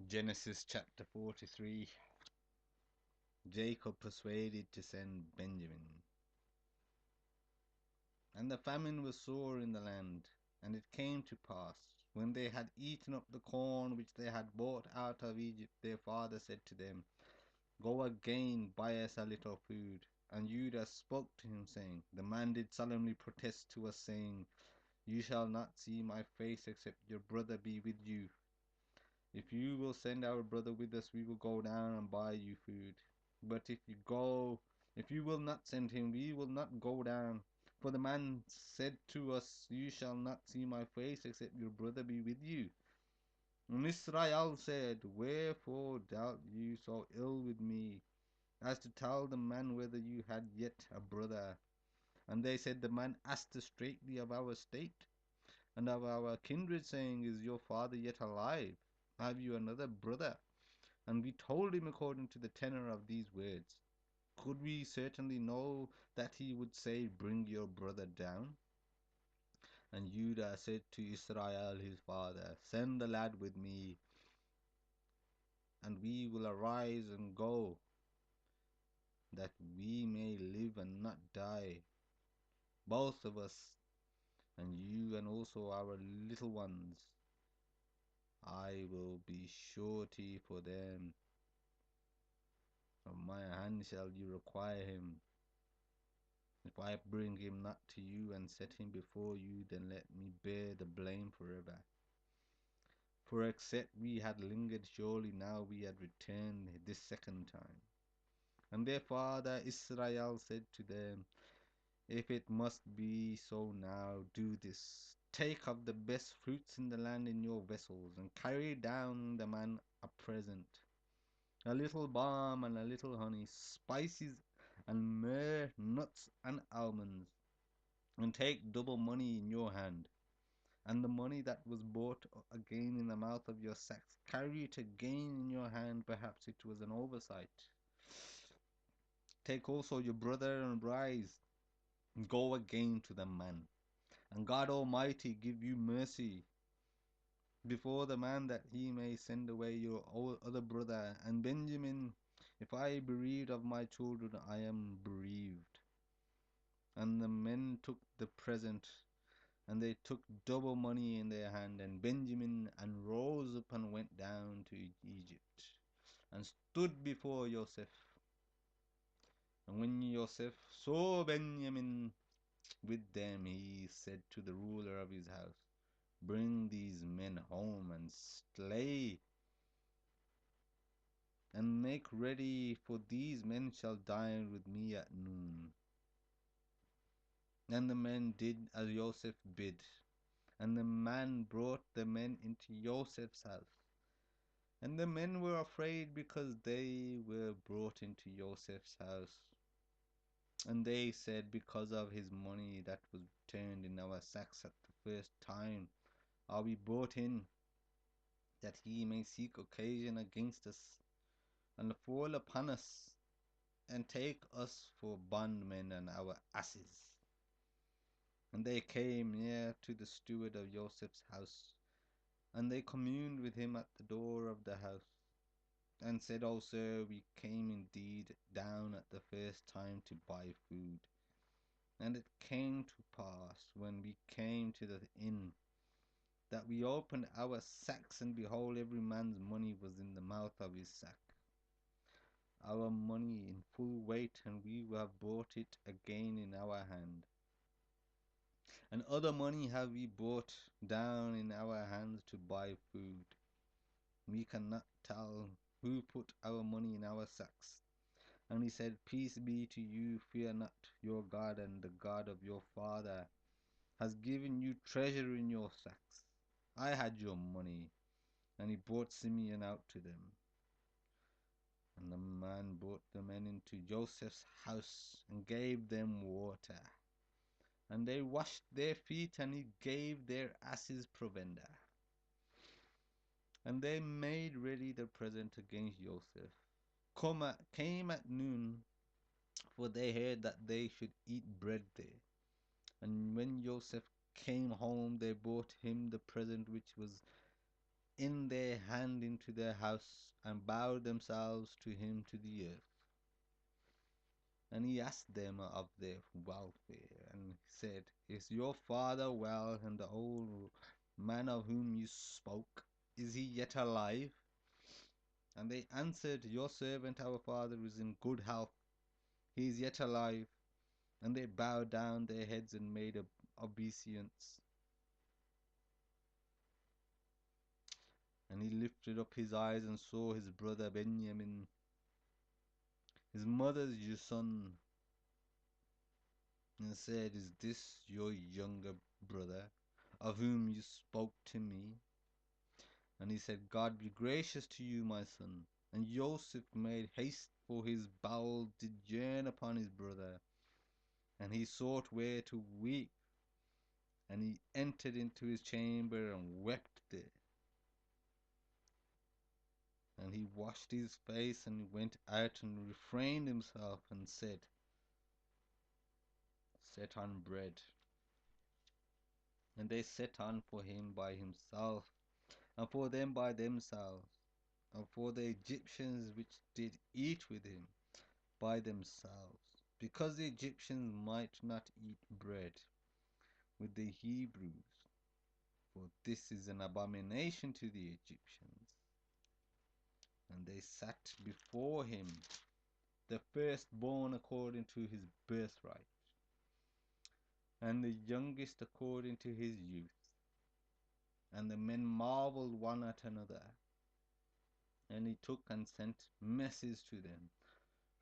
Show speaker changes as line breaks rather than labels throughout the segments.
Genesis chapter 43. Jacob persuaded to send Benjamin. And the famine was sore in the land. And it came to pass, when they had eaten up the corn which they had brought out of Egypt, their father said to them, Go again, buy us a little food. And Judah spoke to him, saying, The man did solemnly protest to us, saying, You shall not see my face, except your brother be with you. If you will send our brother with us, we will go down and buy you food. But if you will not send him, we will not go down. For the man said to us, You shall not see my face, except your brother be with you. And Israel said, Wherefore dealt you so ill with me, as to tell the man whether you had yet a brother? And they said, The man asked us straitly of our state, and of our kindred, saying, Is your father yet alive? Have you another brother? And we told him according to the tenor of these words. Could we certainly know that he would say, Bring your brother down? And Judah said to Israel his father, Send the lad with me, and we will arise and go, that we may live and not die, both of us, and you, and also our little ones. I will be surety for them. Of my hand shall you require him. If I bring him not to you and set him before you, then let me bear the blame forever. For except we had lingered, surely now we had returned this second time. And their father Israel said to them, If it must be so now, do this. Take of the best fruits in the land in your vessels, and carry down the man a present, a little balm and a little honey, spices and myrrh, nuts and almonds, and take double money in your hand. And the money that was bought again in the mouth of your sacks, carry it again in your hand, perhaps it was an oversight. Take also your brother and rise, and go again to the man. And God Almighty give you mercy before the man, that he may send away your other brother. And Benjamin, if I be bereaved of my children, I am bereaved. And the men took the present, and they took double money in their hand. And Benjamin and rose up and went down to Egypt, and stood before Joseph. And when Joseph saw Benjamin with them, he said to the ruler of his house, Bring these men home and slay, and make ready, for these men shall dine with me at noon. And the men did as Joseph bid. And the man brought the men into Joseph's house. And the men were afraid, because they were brought into Joseph's house. And they said, Because of his money that was returned in our sacks at the first time are we brought in, that he may seek occasion against us, and fall upon us, and take us for bondmen and our asses. And they came near to the steward of Joseph's house, and they communed with him at the door of the house, and said, O sir, we came indeed down at the first time to buy food. And it came to pass, when we came to the inn, that we opened our sacks, and behold, every man's money was in the mouth of his sack, our money in full weight, and we have brought it again in our hand. And other money have we brought down in our hands to buy food. We cannot tell who put our money in our sacks. And he said, Peace be to you, fear not. Your God and the God of your father has given you treasure in your sacks. I had your money. And he brought Simeon out to them. And the man brought the men into Joseph's house, and gave them water. And they washed their feet, and he gave their asses provender. And they made ready the present against Joseph. Came at noon, for they heard that they should eat bread there. And when Joseph came home, they brought him the present which was in their hand into their house, and bowed themselves to him to the earth. And he asked them of their welfare, and said, Is your father well, and the old man of whom you spoke, is he yet alive? And they answered, Your servant our father is in good health, he is yet alive. And they bowed down their heads and made obeisance. And he lifted up his eyes and saw his brother Benjamin, his mother's son, and said, Is this your younger brother, of whom you spoke to me? And he said, God be gracious to you, my son. And Joseph made haste, for his bowels did yearn upon his brother. And he sought where to weep. And he entered into his chamber and wept there. And he washed his face and went out and refrained himself and said, Set on bread. And they set on for him by himself, and for them by themselves, and for the Egyptians which did eat with him by themselves, because the Egyptians might not eat bread with the Hebrews, for this is an abomination to the Egyptians. And they sat before him, the firstborn according to his birthright, and the youngest according to his youth. And the men marveled one at another. And he took and sent messes to them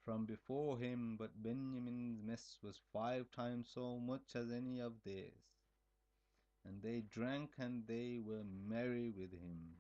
from before him, but Benjamin's mess was 5 times so much as any of theirs. And they drank, and they were merry with him.